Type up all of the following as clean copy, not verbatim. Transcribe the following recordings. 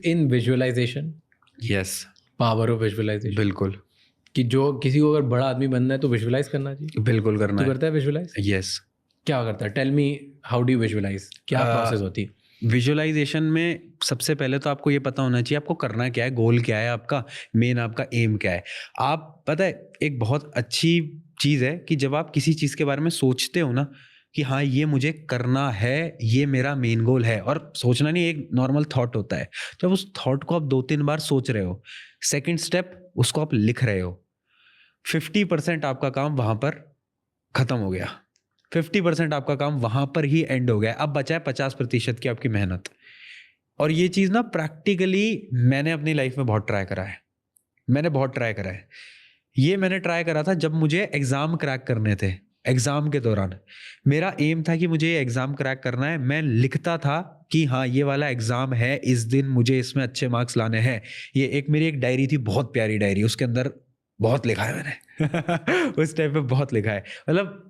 In visualization? Yes, power of visualization, बिल्कुल, कि जो किसी को अगर बड़ा आदमी बनना है तो विजुअलाइज करना चाहिए। बिल्कुल करना तू है। करता है विजुअलाइज? यस, क्या करता है? Tell me, how do you visualize? क्या प्रोसेस होती है? विजुअलाइजेशन में सबसे पहले तो आपको ये पता होना चाहिए आपको करना क्या है, गोल क्या है आपका, मेन आपका एम क्या है। आप पता है एक बहुत अच्छी चीज़ है कि जब आप किसी चीज़ के बारे में सोचते हो ना कि हाँ ये मुझे करना है, ये मेरा मेन गोल है, और सोचना नहीं एक नॉर्मल थॉट होता है, जब उस थॉट को आप 2-3 बार सोच रहे हो, सेकंड स्टेप उसको आप लिख रहे हो, 50% आपका काम वहां पर खत्म हो गया, 50% आपका काम वहां पर ही एंड हो गया। अब बचा है 50% की आपकी मेहनत। और ये चीज ना प्रैक्टिकली मैंने अपनी लाइफ में बहुत ट्राई करा है, मैंने बहुत ट्राई करा है। ये मैंने ट्राई करा था जब मुझे एग्जाम क्रैक करने थे। एग्जाम के दौरान मेरा एम था कि मुझे ये एग्जाम क्रैक करना है। मैं लिखता था कि हाँ ये वाला एग्जाम है, इस दिन मुझे इसमें अच्छे मार्क्स लाने हैं। ये एक मेरी एक डायरी थी, बहुत प्यारी डायरी, उसके अंदर बहुत लिखा है मैंने उस टाइम पे बहुत लिखा है। मतलब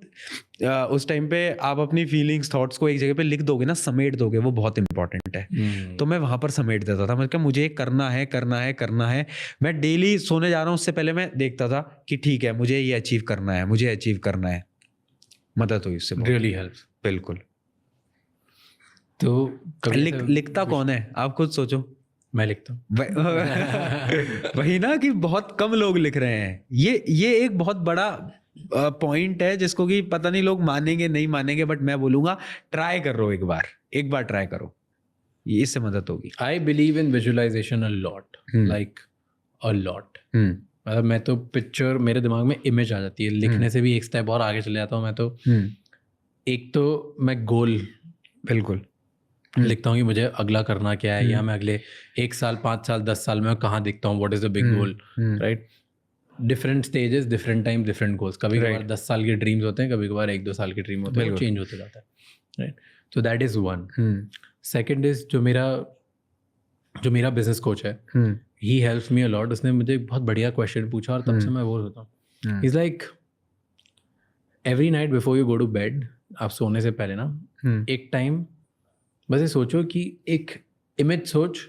उस टाइम पे आप अपनी फीलिंग्स थॉट्स को एक जगह पे लिख दोगे ना, समेट दोगे, वो बहुत इंपॉर्टेंट है। तो मैं वहां पर समेट देता था, मतलब मुझे करना है करना है करना है। मैं डेली सोने जा रहा हूँ उससे पहले मैं देखता था कि ठीक है मुझे ये अचीव करना है, मुझे अचीव करना है। मदद हुई उससे, रियली हेल्प्स। बिल्कुल। तो लिखता कौन है आप खुद सोचो। मैं लिखता हूँ। वही ना कि बहुत कम लोग लिख रहे हैं। ये एक बहुत बड़ा पॉइंट है जिसको कि पता नहीं लोग मानेंगे नहीं मानेंगे, बट मैं बोलूंगा ट्राई करो, एक बार ट्राई करो, ये इससे मदद होगी। I believe in visualization a lot, like a lot. मतलब मैं तो पिक्चर, मेरे दिमाग में इमेज आ जाती है, लिखने से भी एक स्टेप और आगे चले जाता हूँ मैं तो। एक तो मैं गोल बिल्कुल लिखता हूँ कि मुझे अगला करना क्या है, या मैं अगले 1 साल 5 साल 10 साल में कहाँ दिखता हूँ, what is the big goal, right. Different stages, different time, different goals. कभी कभार 10 साल के ड्रीम्स होते हैं, कभी कभार 1-2 साल के ड्रीम होते हैं, वो चेंज होते जाता है, राइट। तो that is one. Second is जो मेरा बिजनेस कोच है, he helps me a lot. उसने मुझे बहुत बढ़िया क्वेश्चन पूछा और तब से मैं वो होता हूँ, is like every night before you go to bed, आप सोने से पहले ना एक टाइम बस ये सोचो कि एक इमेज सोच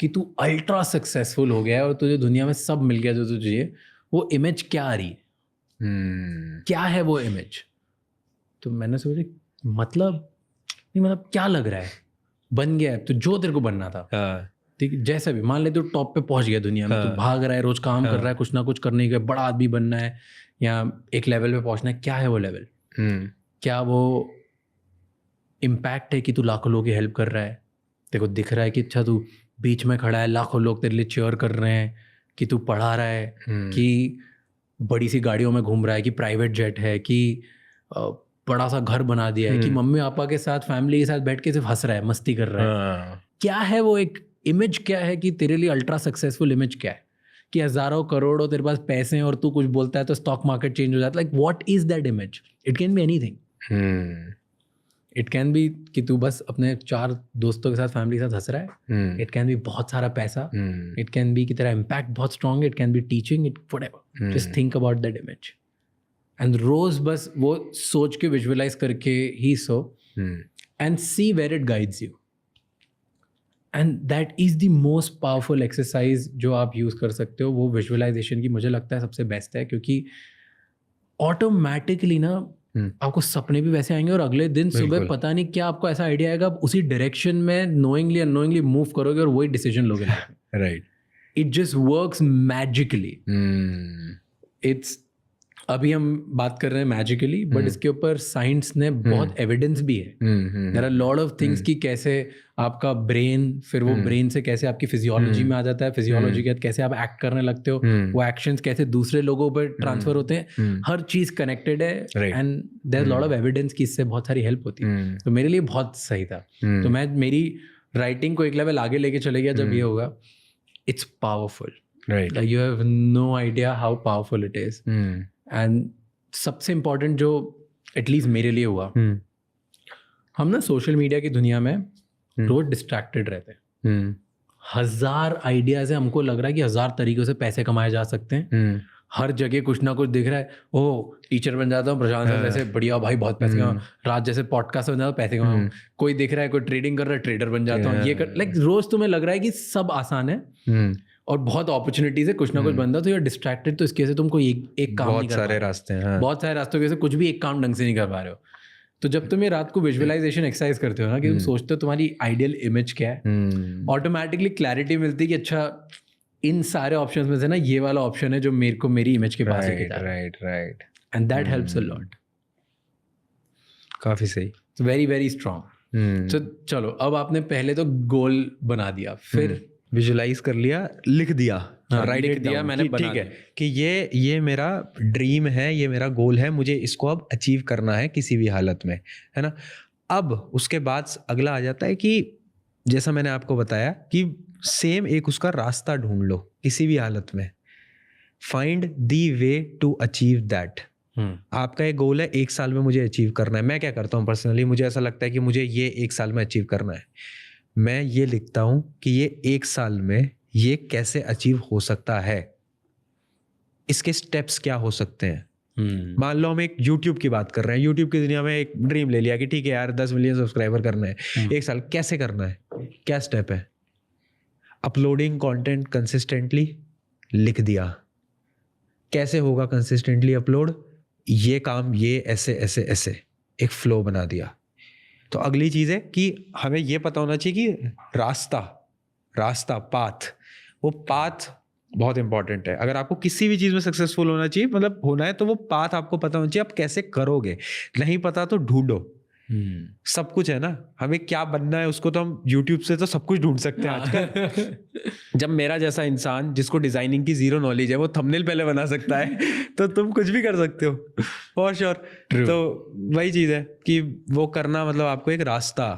कि तू अल्ट्रा सक्सेसफुल हो गया है और तुझे दुनिया में सब मिल गया जो तुझे चाहिए। वो इमेज क्या आ रही है, क्या है वो इमेज? तो मैंने सोचा मतलब नहीं, मतलब क्या लग रहा है, बन गया है तो जो तेरे को बनना था, ठीक है। जैसा भी मान ले तू टॉप पे पहुंच गया दुनिया में, तू भाग रहा है, रोज काम कर रहा है, कुछ ना कुछ करने के, बड़ा आदमी बनना है या एक लेवल पे पहुंचना है। क्या है वो लेवल? क्या वो इम्पैक्ट है कि तू लाखों लोगों की हेल्प कर रहा है, तेरे को दिख रहा है कि अच्छा तू बीच में खड़ा है, लाखों लोग तेरे लिए चीयर कर रहे हैं, कि तू पढ़ा रहा है, कि बड़ी सी गाड़ियों में घूम रहा है, कि प्राइवेट जेट है, कि बड़ा सा घर बना दिया है, कि मम्मी पापा के साथ फैमिली के साथ बैठ के सिर्फ हंस रहा है, मस्ती कर रहा है। क्या है वो एक इमेज? क्या है कि तेरे लिए अल्ट्रा सक्सेसफुल इमेज क्या है? कि हजारों करोड़ों तेरे पास पैसे हैं और तू कुछ बोलता है तो स्टॉक मार्केट चेंज हो जाता है। Like what is that image? It can be anything. It can B कि तू बस अपने 4 दोस्तों के साथ, फैमिली के साथ हंस रहा है। इट कैन बी बहुत सारा पैसा। इट कैन बी कि तेरा इम्पैक्ट बहुत स्ट्रांग है। It can be teaching, it whatever. Just think about that image and रोज बस वो सोच के विजुअलाइज करके ही सो and see where it guides you. And that is the most powerful exercise जो आप यूज कर सकते हो। वो विजुअलाइजेशन की मुझे लगता है सबसे बेस्ट है, क्योंकि ऑटोमेटिकली ना आपको सपने भी वैसे आएंगे और अगले दिन सुबह पता नहीं क्या आपको ऐसा आइडिया आएगा, आप उसी डायरेक्शन में नोइंगली अननोइंगली मूव करोगे और वही डिसीजन लोगे लाइफ में। Right. It just works magically. It's अभी हम बात कर रहे हैं मैजिकली, बट इसके ऊपर साइंस ने बहुत एविडेंस भी है। There are lot of things कि कैसे आपका ब्रेन, फिर वो ब्रेन से कैसे आपकी फिजियोलॉजी में आ जाता है, फिजियोलॉजी के बाद कैसे आप एक्ट करने लगते हो, वो एक्शंस कैसे दूसरे लोगों पर ट्रांसफर होते हैं, हर चीज कनेक्टेड है। And there lot of evidence कि इससे बहुत सारी हेल्प होती है। तो मेरे लिए बहुत सही था। तो मैं मेरी राइटिंग को एक लेवल आगे लेके चले गया जब ये होगा। It's powerful, like you have no idea how powerful it is. And सबसे इम्पोर्टेंट जो एटलीस्ट मेरे लिए हुआ, हम ना सोशल मीडिया की दुनिया में रोज डिस्ट्रैक्टेड रहते हैं। 1000 आइडियाज है, हमको लग रहा है कि 1000 तरीकों से पैसे कमाए जा सकते हैं। हर जगह कुछ ना कुछ दिख रहा है, ओ टीचर बन जाता हूँ, प्रशांत सर जैसे बढ़िया भाई बहुत पैसे कमाऊँ, राज जैसे पॉडकास्ट बन जाता हूँ पैसे कमाऊँ, कोई दिख रहा है कोई ट्रेडिंग कर रहा है ट्रेडर बन जाता हूँ, ये कर, लाइक रोज तुम्हें लग रहा है कि सब आसान है और बहुत अपॉर्चुनिटीज है, कुछ ना कुछ बंदा, तो यार डिस्ट्रैक्टेड, तो इसकी वजह से तुमको एक काम नहीं कर पा रहे, बहुत सारे रास्ते हैं, बहुत सारे रास्तों की वजह से कुछ भी एक काम ढंग से नहीं कर पा रहे हो। तो जब तुम ये रात को विजुअलाइजेशन एक्सरसाइज करते हो ना, कि तुम सोचते हो तुम्हारी आइडियल इमेज क्या है, ऑटोमेटिकली क्लैरिटी मिलती है कि अच्छा इन सारे ऑप्शंस में से ना ये वाला ऑप्शन है जो मेरे को मेरी इमेज के पास है, right, and that helps a lot. काफी सही, वेरी वेरी स्ट्रांग। तो चलो, अब आपने पहले तो गोल बना दिया, फिर विजुलाइज कर लिया, लिख दिया, राइट लिख दिया मैंने, बना ठीक है कि ये मेरा ड्रीम है, ये मेरा गोल है, मुझे इसको अब अचीव करना है किसी भी हालत में, है ना। अब उसके बाद अगला आ जाता है कि जैसा मैंने आपको बताया कि सेम एक उसका रास्ता ढूंढ लो किसी भी हालत में, find the way to achieve that. आपका एक गोल है 1 साल में मुझे अचीव करना है। मैं क्या करता हूँ पर्सनली, मुझे ऐसा लगता है कि मुझे ये 1 साल में अचीव करना है। मैं ये लिखता हूँ कि ये 1 साल में ये कैसे अचीव हो सकता है, इसके स्टेप्स क्या हो सकते हैं। मान लो हम एक YouTube की बात कर रहे हैं, YouTube की दुनिया में एक ड्रीम ले लिया कि ठीक है यार 10 मिलियन सब्सक्राइबर करना है 1 साल, कैसे करना है, क्या स्टेप है। अपलोडिंग कंटेंट कंसिस्टेंटली, लिख दिया। कैसे होगा कंसिस्टेंटली अपलोड, ये काम ये ऐसे ऐसे ऐसे, एक फ्लो बना दिया। तो अगली चीज है कि हमें ये पता होना चाहिए कि रास्ता पाथ, वो पाथ बहुत इंपॉर्टेंट है। अगर आपको किसी भी चीज में सक्सेसफुल होना चाहिए, मतलब होना है, तो वो पाथ आपको पता होना चाहिए। आप कैसे करोगे, नहीं पता तो ढूंढो। सब कुछ है ना, हमें क्या बनना है उसको तो हम YouTube से तो सब कुछ ढूंढ सकते हैं आजकल। जब मेरा जैसा इंसान जिसको डिजाइनिंग की 0 नॉलेज है वो थंबनेल पहले बना सकता है तो तुम कुछ भी कर सकते हो फॉर श्योर। तो वही चीज है कि वो करना, मतलब आपको एक रास्ता